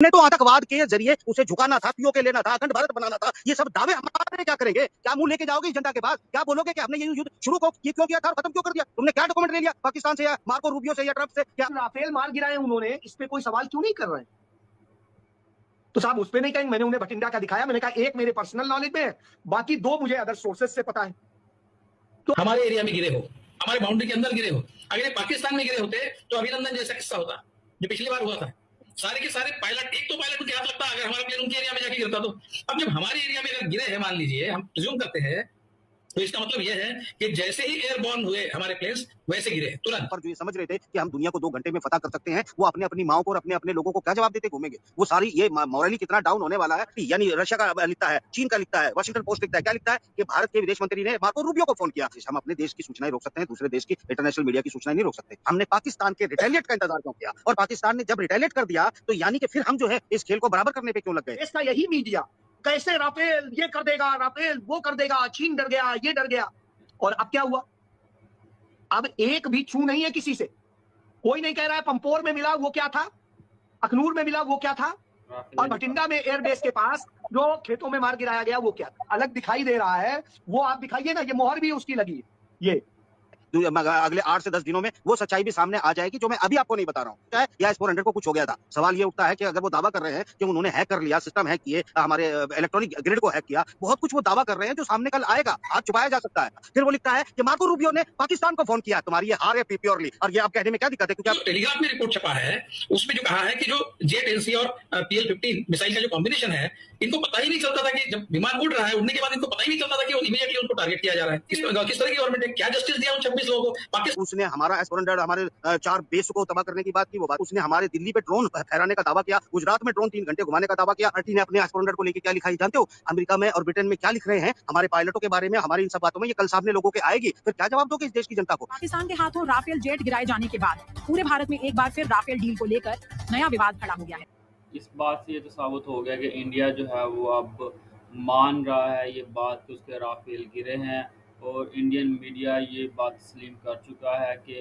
ने तो आतंकवाद के जरिए उसे झुकाना था, पीओके लेना था, अखंड भारत बनाना था। ये सब दावे हमारे क्या करेंगे? क्या मुंह लेके जाओगे इस जनता के पास? क्या बोलोगे कि हमने ये युद्ध शुरू क्यों किया था और खत्म क्यों कर दिया? तुमने क्या डॉक्यूमेंट ले लिया पाकिस्तान से या मार्को रूबियो से या ट्रम्प से? क्या राफेल मार गिराए उन्होंने, इस पे कोई सवाल क्यों नहीं कर रहे हैं? तो साहब उस पे नहीं कहेंगे। मैंने उन्हें भटिंडा का दिखाया, मैंने कहा एक मेरे पर्सनल नॉलेज में है, बाकी दो मुझे अदर सोर्सेज से पता है। तो हमारे एरिया में गिरे हो, हमारे बाउंड्री के अंदर गिरे हो, अगर ये पाकिस्तान में गिरे होते तो अभिनंदन जैसा किस्सा होता जो पिछली बार हुआ था। सारे के सारे पायलट, एक तो पायलट उनके हाथ लगता अगर हमारा प्लेन उनके एरिया में जाके गिरता तो। अब जब हमारे एरिया में अगर गिरे हैं, मान लीजिए हम प्रिज्यूम करते हैं, तो इसका मतलब यह है कि जैसे ही एयरबॉर्न हुए हमारे प्लेन्स वैसे गिरे तुरंत। पर जो ये समझ रहे थे कि हम दुनिया को 2 घंटे में फतह कर सकते हैं, वो अपने अपनी माओ को और अपने अपने लोगों को क्या जवाब देते घूमेंगे? वो सारी ये मॉरली कितना डाउन होने वाला है। यानी रशिया का लिखता है, चीन का लिखता है, वाशिंगटन पोस्ट लिखता है, क्या लिखता है कि भारत के विदेश मंत्री ने मार्को रूबियो को फोन किया। हम अपने देश की सूचनाएं रोक सकते हैं, दूसरे देश की इंटरनेशनल मीडिया की सूचनाएं नहीं रोक सकते। हमने पाकिस्तान के रिटेलिएट का इंतजार क्यों किया? और पाकिस्तान ने जब रिटेलिएट कर दिया तो यानी कि फिर हम जो है इस खेल को बराबर करने पे क्यों लग गए? इसका यही मीडिया कैसे राफेल ये कर देगा, राफेल वो कर देगा, चीन डर गया, ये डर गया। और अब क्या हुआ? अब एक भी छू नहीं है किसी से। कोई नहीं कह रहा है पंपोर में मिला वो क्या था, अखनूर में मिला वो क्या था, और भटिंडा में एयरबेस के पास जो खेतों में मार गिराया गया वो क्या था। अलग दिखाई दे रहा है, वो आप दिखाइए ना, ये मोहर भी उसकी लगी है। ये अगले 8 से 10 दिनों में वो सच्चाई भी सामने आ जाएगी जो मैं अभी आपको नहीं बता रहा हूँ। या S-400 को कुछ हो गया था। सवाल ये उठता है कि अगर वो दावा कर रहे हैं कि उन्होंने हैक कर लिया, सिस्टम हैक किए, हमारे इलेक्ट्रॉनिक ग्रिड को हैक किया, बहुत कुछ वो दावा कर रहे हैं जो सामने कल आएगा, आज छुपाया जा सकता है। फिर वो लिखता है कि मार्को रूबियो ने पाकिस्तान को फोन किया। तुम्हारी ये हार है प्योरली, और ये आप कहने में क्या दिक्कत है? क्योंकि टेलीग्राफ में रिपोर्ट छपा है, उसमें जो कहा है कि जो जेट-NC और PL-15 मिसाइल का जो कॉम्बिनेशन है, इनको पता ही नहीं चलता था कि जब विमान उड़ रहा है, उड़ने के बाद इनको पता ही नहीं चलता था कि इमीडिएटली उनको टारगेट किया जा रहा है। किस तरह की गवर्नमेंट है? क्या जस्टिस दिया उन 26 लोगों को? उसने हमारा S-400 हमारे 4 बेस को तबाह करने की बात की, वो बात उसने हमारे दिल्ली पे ड्रोन फहराने का दावा किया, गुजरात में ड्रोन 3 घंटे घुमाने का दावा किया। RT ने अपने S-400 को लेके क्या लिखा है जानते हो? अमेरिका में और ब्रिटेन में क्या लिख रहे हैं हमारे पायलटों के बारे में, हमारी इन सब बातों में, ये कल सामने लोगों के आएगी। फिर क्या जवाब दोगे इस देश की जनता को? पाकिस्तान के हाथों राफेल जेट गिराए जाने के बाद पूरे भारत में एक बार फिर राफेल डील को लेकर नया विवाद खड़ा हो गया है। इस बात से ये तो साबित हो गया कि इंडिया जो है वो अब मान रहा है ये बात कि उसके राफेल गिरे हैं, और इंडियन मीडिया ये बात तस्लीम कर चुका है कि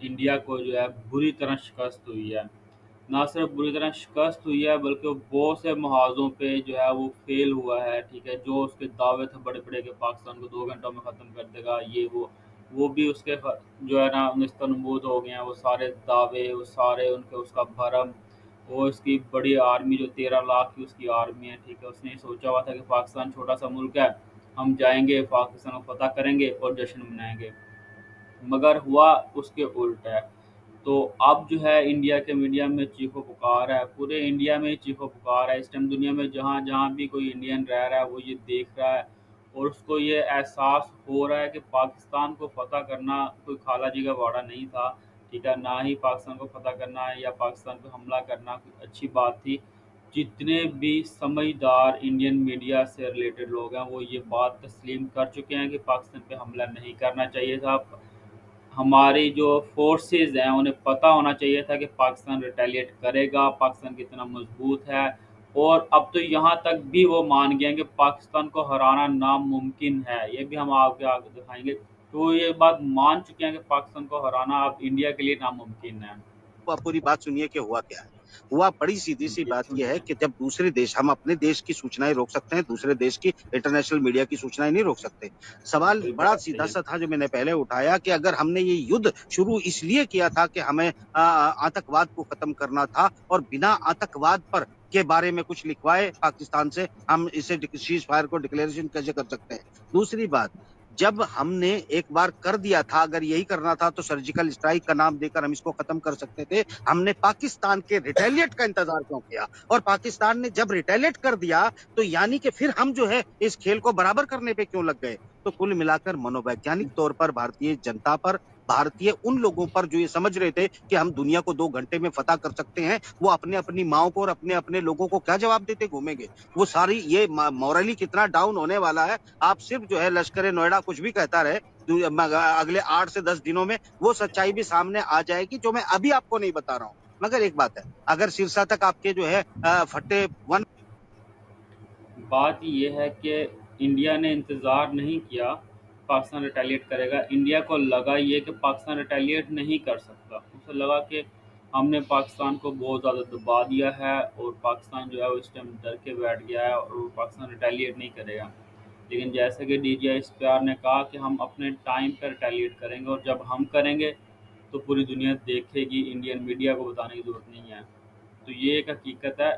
इंडिया को जो है बुरी तरह शिकस्त हुई है। ना सिर्फ बुरी तरह शिकस्त हुई है बल्कि बहुत से महाजों पे जो है वो फेल हुआ है। ठीक है, जो उसके दावे थे बड़े बड़े कि पाकिस्तान को 2 घंटों में ख़त्म कर देगा, ये वो भी उसके जो है ना निस्तनबूद हो गए हैं। वो सारे दावे, वो सारे उनके उसका भरम, वो इसकी बड़ी आर्मी जो 13 लाख की उसकी आर्मी है। ठीक है, उसने सोचा हुआ था कि पाकिस्तान छोटा सा मुल्क है, हम जाएंगे पाकिस्तान को फतह करेंगे और जश्न मनाएंगे, मगर हुआ उसके उल्ट है। तो अब जो है इंडिया के मीडिया में चीखो पुकार है, पूरे इंडिया में चीखो पुकार है। इस टाइम दुनिया में जहाँ जहाँ भी कोई इंडियन रह रहा है वो ये देख रहा है और उसको ये एहसास हो रहा है कि पाकिस्तान को फतह करना कोई खाला जी का वाड़ा नहीं था। ठीक है, ना ही पाकिस्तान को फतह करना है या पाकिस्तान पर हमला करना कोई अच्छी बात थी। जितने भी समझदार इंडियन मीडिया से रिलेटेड लोग हैं वो ये बात तस्लीम कर चुके हैं कि पाकिस्तान पे हमला नहीं करना चाहिए था। हमारी जो फोर्सेस हैं उन्हें पता होना चाहिए था कि पाकिस्तान रिटेलिएट करेगा, पाकिस्तान कितना मजबूत है। और अब तो यहाँ तक भी वो मान गए हैं कि पाकिस्तान को हराना नामुमकिन है। ये भी हम आपके आगे दिखाएंगे। तो ये बात मान चुके हैं कि पाकिस्तान को हराना अब इंडिया के लिए नामुमकिन है। आप पूरी बात सुनिए कि हुआ क्या है। हुआ बड़ी सीधी सी बात यह है कि जब दूसरे देश, हम अपने देश की सूचनाएं रोक सकते हैं, दूसरे देश की इंटरनेशनल मीडिया की सूचनाएं नहीं रोक सकते। सवाल बड़ा सीधा सा था जो मैंने पहले उठाया कि अगर हमने ये युद्ध शुरू इसलिए किया था कि हमें आतंकवाद को खत्म करना था और बिना आतंकवाद पर के बारे में कुछ लिखवाए पाकिस्तान से, हम इसे सीज फायर को डिक्लेरेशन कैसे कर सकते हैं? दूसरी बात, जब हमने एक बार कर दिया था, अगर यही करना था तो सर्जिकल स्ट्राइक का नाम देकर हम इसको खत्म कर सकते थे। हमने पाकिस्तान के रिटेलिएट का इंतजार क्यों किया? और पाकिस्तान ने जब रिटेलिएट कर दिया तो यानी कि फिर हम जो है इस खेल को बराबर करने पे क्यों लग गए? तो कुल मिलाकर मनोवैज्ञानिक तौर पर भारतीय जनता पर, भारतीय उन लोगों पर जो ये समझ रहे थे कि हम दुनिया को 2 घंटे में फतह कर सकते हैं, वो अपने अपनी माओ को और अपने अपने लोगों को क्या जवाब देते घूमेंगे? वो सारी ये मॉरली कितना डाउन होने वाला है। आप सिर्फ जो है लश्कर नोएडा कुछ भी कहता रहे, अगले 8 से 10 दिनों में वो सच्चाई भी सामने आ जाएगी जो मैं अभी आपको नहीं बता रहा हूँ। मगर एक बात है, अगर सिरसा तक आपके जो है फटे वन, बात ये है कि इंडिया ने इंतज़ार नहीं किया पाकिस्तान रिटेलिएट करेगा। इंडिया को लगा ये कि पाकिस्तान रिटेलिएट नहीं कर सकता। उसे लगा कि हमने पाकिस्तान को बहुत ज़्यादा दबा दिया है और पाकिस्तान जो है वो इस टाइम डर के बैठ गया है और पाकिस्तान रिटेलिएट नहीं करेगा। लेकिन जैसे कि DGI इश्तियार ने कहा कि हम अपने टाइम पर रिटेलिएट करेंगे और जब हम करेंगे तो पूरी दुनिया देखेगी, इंडियन मीडिया को बताने की ज़रूरत नहीं है। तो ये एक हकीकत है,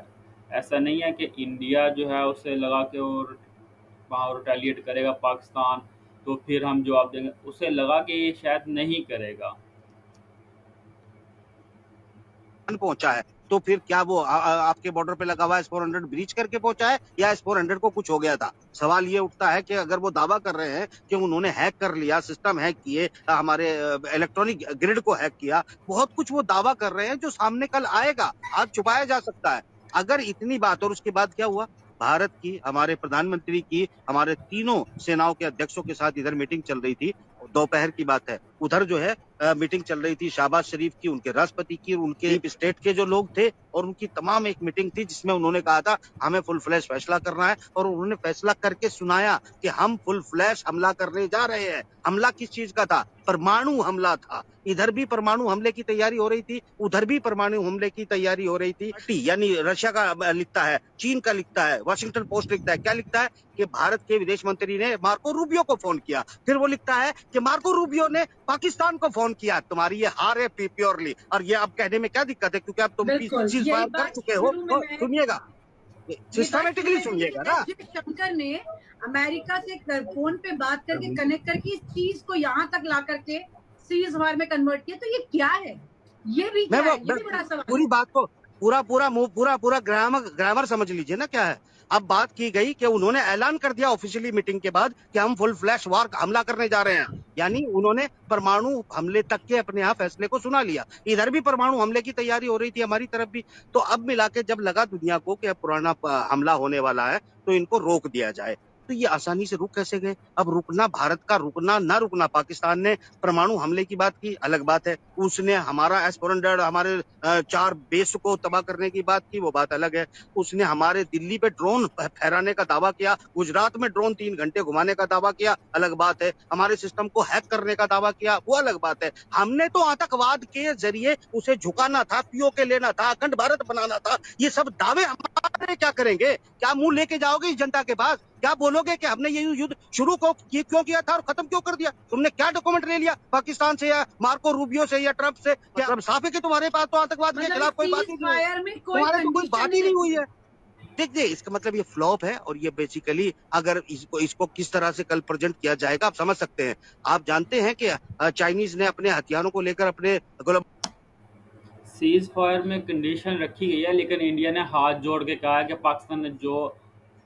ऐसा नहीं है कि इंडिया जो है उसे लगा के और वहाँ रिटेलिएट करेगा पाकिस्तान तो फिर हम जवाब देंगे, उसे लगा कि ये शायद नहीं करेगा। पहुंचा है तो फिर क्या वो आपके बॉर्डर पे लगा हुआ S-400 ब्रीच करके पहुंचा है या S-400 को कुछ हो गया था? सवाल ये उठता है कि अगर वो दावा कर रहे हैं कि उन्होंने हैक कर लिया, सिस्टम हैक किए, हमारे इलेक्ट्रॉनिक ग्रिड को हैक किया, बहुत कुछ वो दावा कर रहे हैं जो सामने कल आएगा, आज छुपाया जा सकता है। अगर इतनी बात, और उसके बाद क्या हुआ? भारत की, हमारे प्रधानमंत्री की, हमारे तीनों सेनाओं के अध्यक्षों के साथ इधर मीटिंग चल रही थी, दोपहर की बात है। उधर जो है मीटिंग चल रही थी शहबाज शरीफ की, उनके राष्ट्रपति की, उनके स्टेट के जो लोग थे, और उनकी तमाम एक मीटिंग थी जिसमें उन्होंने कहा था हमें फुल फ्लैश फैसला करना है, और उन्होंने फैसला करके सुनाया कि हम फुल फ्लैश हमला करने जा रहे हैं। हमला किस चीज का था? परमाणु हमला था। इधर भी परमाणु हमले की तैयारी हो रही थी, उधर भी परमाणु हमले की तैयारी हो रही थी। यानी रशिया का लिखता है, चीन का लिखता है, वॉशिंगटन पोस्ट लिखता है, क्या लिखता है कि भारत के विदेश मंत्री ने मार्को रूबियो को फोन किया। फिर वो लिखता है कि मार्को रूबियो ने पाकिस्तान को फोन किया। तुम्हारी ये हार है प्योरली, और ये अब कहने में क्या दिक्कत है, क्योंकि अब तुम चीज बात कर चुके हो। तो सुनिएगा, सिस्टमेटिकली सुनिएगा ना। शंकर ने अमेरिका से फोन पे बात करके कनेक्ट करके इस चीज को यहाँ तक ला करके सीज वार में कन्वर्ट किया, तो ये क्या है? ये भी क्या है? ये भी बड़ा सवाल। पूरी बात को पूरा ग्रामर समझ लीजिए ना क्या है। अब बात की गई कि उन्होंने ऐलान कर दिया ऑफिशियली मीटिंग के बाद कि हम फुल फ्लैश वार हमला करने जा रहे हैं, यानी उन्होंने परमाणु हमले तक के अपने यहाँ फैसले को सुना लिया। इधर भी परमाणु हमले की तैयारी हो रही थी हमारी तरफ भी। तो अब मिला के जब लगा दुनिया को कि पुराना हमला होने वाला है तो इनको रोक दिया जाए, तो ये आसानी से रुक कैसे गए? अब रुकना, भारत का रुकना ना रुकना, पाकिस्तान ने परमाणु हमले की बात की, अलग बात है। उसने हमारा S-400 हमारे 4 बेस को तबाह करने की बात की, वो बात अलग है। उसने हमारे दिल्ली पे ड्रोन फहराने का दावा किया, गुजरात में ड्रोन 3 घंटे घुमाने का दावा किया, अलग बात है। हमारे सिस्टम को हैक करने का दावा किया, वो अलग बात है। हमने तो आतंकवाद के जरिए उसे झुकाना था, POK लेना था, अखंड भारत बनाना था। ये सब दावे हमारे क्या करेंगे? क्या मुंह लेके जाओगे इस जनता के पास? क्या बोलोगे कि हमने ये युद्ध शुरू क्यों किया था और खत्म क्यों कर दिया? तुमने क्या डॉक्यूमेंट ले लिया पाकिस्तान से या मार्को रूबियो से या ट्रम्प से? क्या साफ है कि तुम्हारे पास तो आतंकवाद के खिलाफ कोई बात ही नहीं है, तुम्हारे तो कोई बात ही नहीं हुई है। देखिए, इसका मतलब ये फ्लॉप है, और ये बेसिकली अगर इसको किस तरह से कल प्रेजेंट किया जाएगा आप समझ सकते हैं। आप जानते हैं कि चाइनीज ने अपने हथियारों को लेकर अपने सीज फायर में कंडीशन रखी गई है, लेकिन इंडिया ने हाथ जोड़ के कहा है कि पाकिस्तान ने जो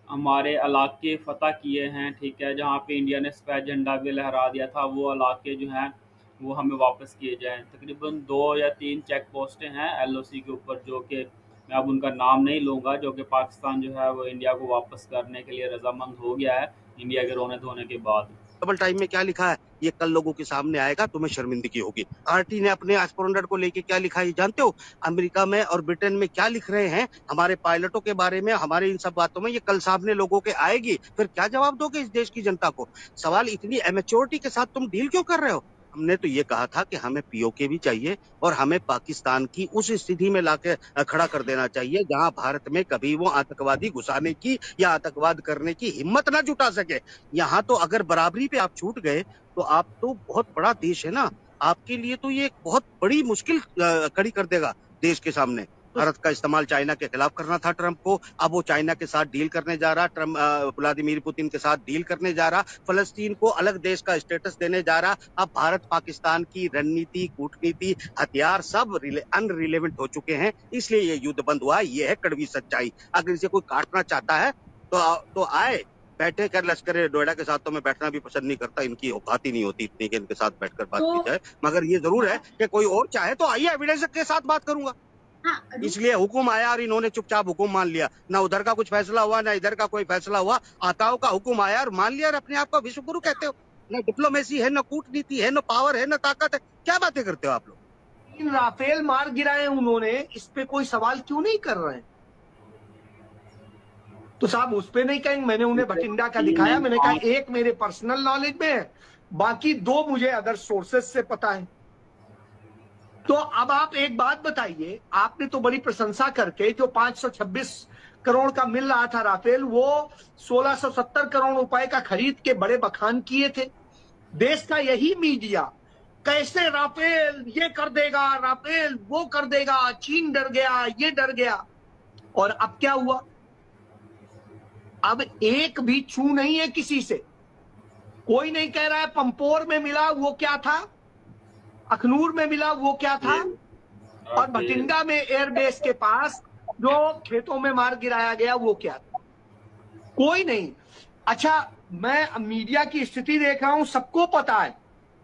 हमारे इलाके फतह किए हैं, ठीक है, जहाँ पे इंडिया ने सफ़ेद झंडा भी लहरा दिया था, वो इलाके जो हैं वो हमें वापस किए जाएं। तकरीबन 2 या 3 चेक पोस्टें हैं LOC के ऊपर, जो कि मैं अब उनका नाम नहीं लूँगा, जो कि पाकिस्तान जो है वो इंडिया को वापस करने के लिए रजामंद हो गया है इंडिया के रोने धोने के बाद। डबल टाइम में क्या लिखा है, ये कल लोगों के सामने आएगा, तुम्हें शर्मिंदगी होगी। RT ने अपने S-400 को लेके क्या लिखा है जानते हो? अमेरिका में और ब्रिटेन में क्या लिख रहे हैं हमारे पायलटों के बारे में, हमारे इन सब बातों में, ये कल सामने लोगों के आएगी। फिर क्या जवाब दोगे इस देश की जनता को? सवाल, इतनी एमेच्योरिटी के साथ तुम डील क्यों कर रहे हो? हमने तो ये कहा था कि हमें POK भी चाहिए, और हमें पाकिस्तान की उस स्थिति में लाके खड़ा कर देना चाहिए जहां भारत में कभी वो आतंकवादी घुसाने की या आतंकवाद करने की हिम्मत ना जुटा सके। यहाँ तो अगर बराबरी पे आप छूट गए तो आप तो बहुत बड़ा देश है ना, आपके लिए तो ये एक बहुत बड़ी मुश्किल खड़ी कर देगा देश के सामने। भारत का इस्तेमाल चाइना के खिलाफ करना था ट्रंप को, अब वो चाइना के साथ डील करने जा रहा, ट्रंप व्लादिमीर पुतिन के साथ डील करने जा रहा, फलस्तीन को अलग देश का स्टेटस देने जा रहा। अब भारत पाकिस्तान की रणनीति, कूटनीति, हथियार सब अनरिलेवेंट हो चुके हैं, इसलिए ये युद्ध बंद हुआ। ये है कड़वी सच्चाई। अगर इसे कोई काटना चाहता है तो आए, बैठे कर लश्कर नोएडा के साथ तो मैं बैठना भी पसंद नहीं करता, इनकी औकात ही नहीं होती इतनी कि इनके साथ बैठकर बात की जाए। मगर ये जरूर है कि कोई और चाहे तो आइए, एविडेंस के साथ बात करूंगा। इसलिए हुक्म आया और इन्होंने चुपचाप हुक्म मान लिया, ना उधर का कुछ फैसला हुआ ना इधर का कोई फैसला हुआ। आताओं का हुक्म आया और मान लिया, और अपने आप को विश्व गुरु कहते हो। ना डिप्लोमेसी है, ना कूटनीति है, ना पावर है, ना ताकत है, क्या बातें करते हो आप लोग? इन राफेल मार गिराए उन्होंने, इस पे कोई सवाल क्यों नहीं कर रहे हैं? तो साहब उस पे नहीं कहेंगे। मैंने उन्हें बठिंडा का दिखाया, मैंने कहा एक मेरे पर्सनल नॉलेज में है, बाकी 2 मुझे अदर सोर्सेस से पता है। तो अब आप एक बात बताइए, आपने तो बड़ी प्रशंसा करके जो 526 करोड़ का मिल रहा था राफेल, वो 1670 करोड़ रुपए का खरीद के बड़े बखान किए थे। देश का यही मीडिया कैसे राफेल ये कर देगा, राफेल वो कर देगा, चीन डर गया, ये डर गया। और अब क्या हुआ? अब एक भी छू नहीं है किसी से। कोई नहीं कह रहा है पंपोर में मिला वो क्या था, अखनूर में मिला वो क्या था, और भटिंडा में एयरबेस के पास जो खेतों में मार गिराया गया वो क्या था। कोई नहीं। अच्छा, मैं मीडिया की स्थिति देख रहा हूं, सबको पता है,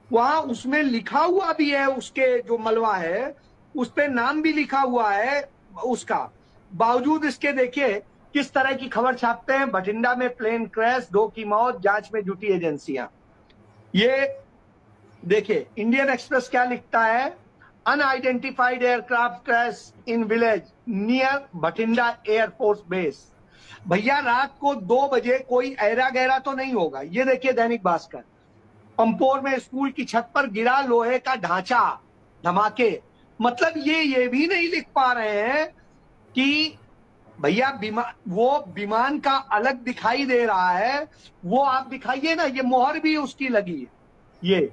वहां उसमें लिखा हुआ भी है, उसके जो मलबा है उस पे नाम भी लिखा हुआ है उसका। बावजूद इसके देखिए किस तरह की खबर छापते हैं, भटिंडा में प्लेन क्रैश, 2 की मौत, जांच में जुटी एजेंसियां। ये देखिए इंडियन एक्सप्रेस क्या लिखता है, unidentified aircraft crash in village near Bathinda air force base. भैया रात को 2 बजे कोई ऐरा गहरा तो नहीं होगा। ये देखिए दैनिक भास्कर, पंपोर में स्कूल की छत पर गिरा लोहे का ढांचा, धमाके। मतलब ये भी नहीं लिख पा रहे हैं कि भैया वो विमान का अलग दिखाई दे रहा है, वो आप दिखाइए ना, ये मोहर भी उसकी लगी है, ये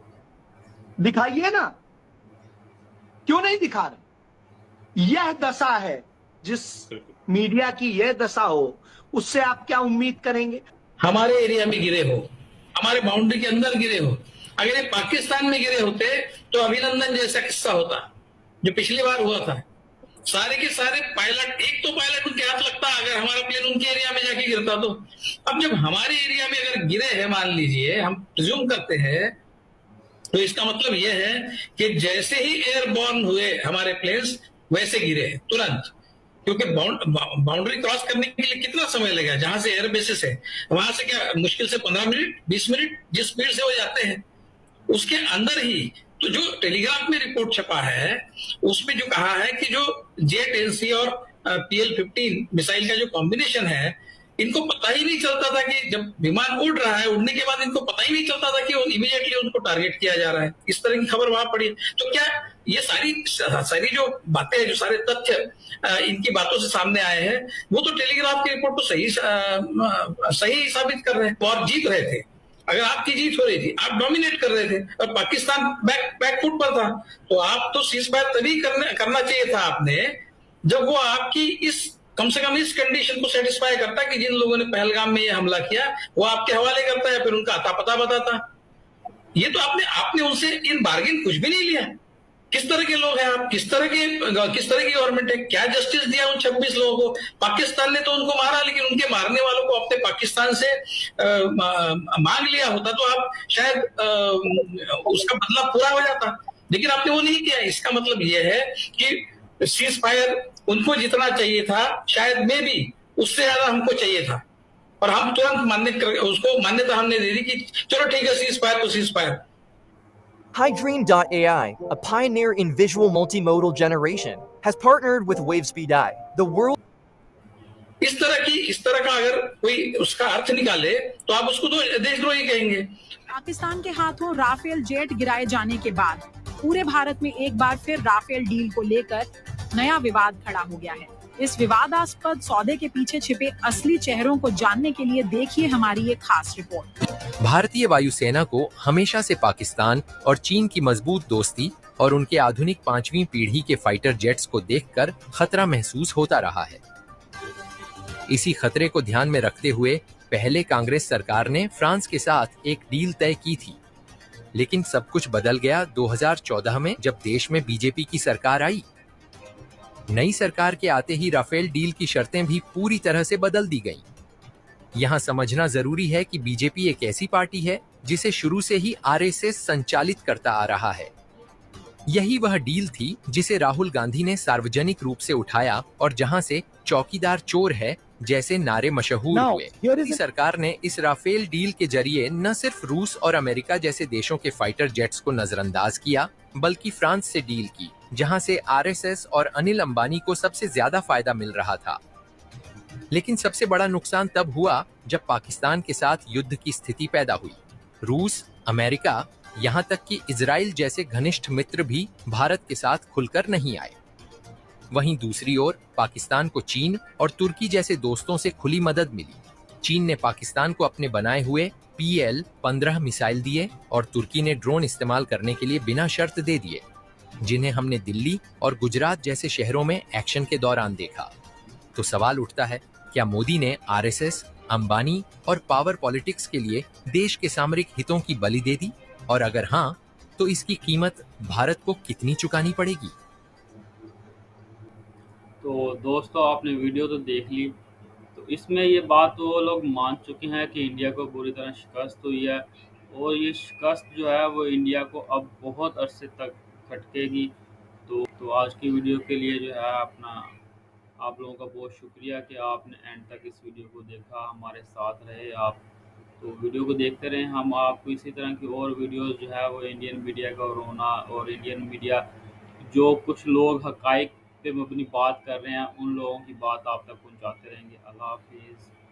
दिखाइए ना, क्यों नहीं दिखा रहे? यह दशा है, जिस मीडिया की यह दशा हो उससे आप क्या उम्मीद करेंगे? हमारे एरिया में गिरे हो, हमारे बाउंड्री के अंदर गिरे हो, अगर ये पाकिस्तान में गिरे होते तो अभिनंदन जैसा किस्सा होता जो पिछली बार हुआ था। सारे के सारे पायलट, एक तो पायलट उनके हाथ लगता अगर हमारा प्लेन उनके एरिया में जाके गिरता तो। अब जब हमारे एरिया में अगर गिरे हैं, मान लीजिए हम प्रिज्यूम करते हैं, तो इसका मतलब यह है कि जैसे ही एयरबॉर्न हुए हमारे प्लेन्स वैसे गिरे तुरंत, क्योंकि बाउंड्री क्रॉस करने के लिए कितना समय लगेगा? जहां से एयर बेसिस है वहां से क्या मुश्किल से 15 मिनट 20 मिनट जिस स्पीड से वो जाते हैं उसके अंदर ही। तो जो टेलीग्राफ में रिपोर्ट छपा है उसमें जो कहा है कि जो जेट एनसी और PL-15 मिसाइल का जो कॉम्बिनेशन है, इनको पता ही नहीं चलता था कि जब विमान उड़ रहा है, उड़ने के बाद इनको पता ही नहीं चलता था कि इमीडिएटली उनको टारगेट किया जा रहा है। इस तरह की खबर वहां पड़ी। तो क्या ये सारी जो बातें हैं, जो सारे तथ्य इनकी बातों से सामने आए हैं, वो तो टेलीग्राफ की रिपोर्ट को सही साबित कर रहे हैं और जीत रहे थे। अगर आपकी जीत हो रही थी, आप डोमिनेट कर रहे थे और पाकिस्तान बैकफुट पर था, तो आप तो सीज़फायर तभी करना चाहिए था आपने जब वो आपकी इस कम से कम इस कंडीशन को सेटिस्फाई करता कि जिन लोगों ने पहलगाम में ये हमला किया वो आपके हवाले करता है, फिर उनका अता पता बताता। ये तो आपने उनसे इन बार्गेन कुछ भी नहीं लिया। किस तरह के लोग हैं आप, किस तरह की गवर्नमेंट है, क्या जस्टिस दिया उन 26 लोगों को? पाकिस्तान ने तो उनको मारा, लेकिन उनके मारने वालों को अपने पाकिस्तान से मांग लिया होता तो आप शायद उसका बदला पूरा हो जाता, लेकिन आपने वो नहीं किया। इसका मतलब यह है कि सीज फायर उनको जितना चाहिए था शायद में भी उससे ज्यादा हमको चाहिए था, और हम तुरंत उसको मान्यता हमने दे दी कि चलो ठीक है सीज फायर तो cease fire. Hydream.ai, a pioneer in visual multimodal generation, has partnered with WavespeedI, the world. इस तरह का अगर कोई उसका अर्थ निकाले तो आप उसको तो देशद्रोही कहेंगे। पाकिस्तान के हाथों राफेल जेट गिराए जाने के बाद पूरे भारत में एक बार फिर राफेल डील को लेकर नया विवाद खड़ा हो गया है। इस विवादास्पद सौदे के पीछे छिपे असली चेहरों को जानने के लिए देखिए हमारी ये खास रिपोर्ट। भारतीय वायुसेना को हमेशा से पाकिस्तान और चीन की मजबूत दोस्ती और उनके आधुनिक 5वीं पीढ़ी के फाइटर जेट्स को देखकर खतरा महसूस होता रहा है। इसी खतरे को ध्यान में रखते हुए पहले कांग्रेस सरकार ने फ्रांस के साथ एक डील तय की थी, लेकिन सब कुछ बदल गया 2014 में जब देश में बीजेपी की सरकार आई। नई सरकार के आते ही राफेल डील की शर्तें भी पूरी तरह से बदल दी गईं। यहाँ समझना जरूरी है कि बीजेपी एक ऐसी पार्टी है जिसे शुरू से ही आरएसएस संचालित करता आ रहा है। यही वह डील थी जिसे राहुल गांधी ने सार्वजनिक रूप से उठाया और जहां से चौकीदार चोर है जैसे नारे मशहूर हुए। सरकार ने इस राफेल डील के जरिए न सिर्फ रूस और अमेरिका जैसे देशों के फाइटर जेट्स को नजरअंदाज किया, बल्कि फ्रांस से डील की, जहां से आरएसएस और अनिल अंबानी को सबसे ज्यादा फायदा मिल रहा था। लेकिन सबसे बड़ा नुकसान तब हुआ जब पाकिस्तान के साथ युद्ध की स्थिति पैदा हुई। रूस, अमेरिका यहाँ तक कि इजराइल जैसे घनिष्ठ मित्र भी भारत के साथ खुलकर नहीं आए। वहीं दूसरी ओर पाकिस्तान को चीन और तुर्की जैसे दोस्तों से खुली मदद मिली। चीन ने पाकिस्तान को अपने बनाए हुए PL-15 मिसाइल दिए और तुर्की ने ड्रोन इस्तेमाल करने के लिए बिना शर्त दे दिए, जिन्हें हमने दिल्ली और गुजरात जैसे शहरों में एक्शन के दौरान देखा। तो सवाल उठता है, क्या मोदी ने RSS, अंबानी और पावर पॉलिटिक्स के लिए देश के सामरिक हितों की बलि दे दी? और अगर हाँ, तो इसकी कीमत भारत को कितनी चुकानी पड़ेगी? तो दोस्तों, आपने वीडियो तो देख ली। तो इसमें ये बात तो वो लोग मान चुके हैं कि इंडिया को बुरी तरह शिकस्त हुई है, और ये शिकस्त जो है वो इंडिया को अब बहुत अरसे तक खटकेगी। तो आज की वीडियो के लिए जो है आप लोगों का बहुत शुक्रिया कि आपने एंड तक इस वीडियो को देखा, हमारे साथ रहे आप। तो वीडियो को देखते रहें, हम आपको इसी तरह की और वीडियोस जो है वो इंडियन मीडिया का रोना और इंडियन मीडिया जो कुछ लोग हकाइक पे मबनी बात कर रहे हैं, उन लोगों की बात आप तक पहुंचाते रहेंगे। अल्लाह हाफिज़।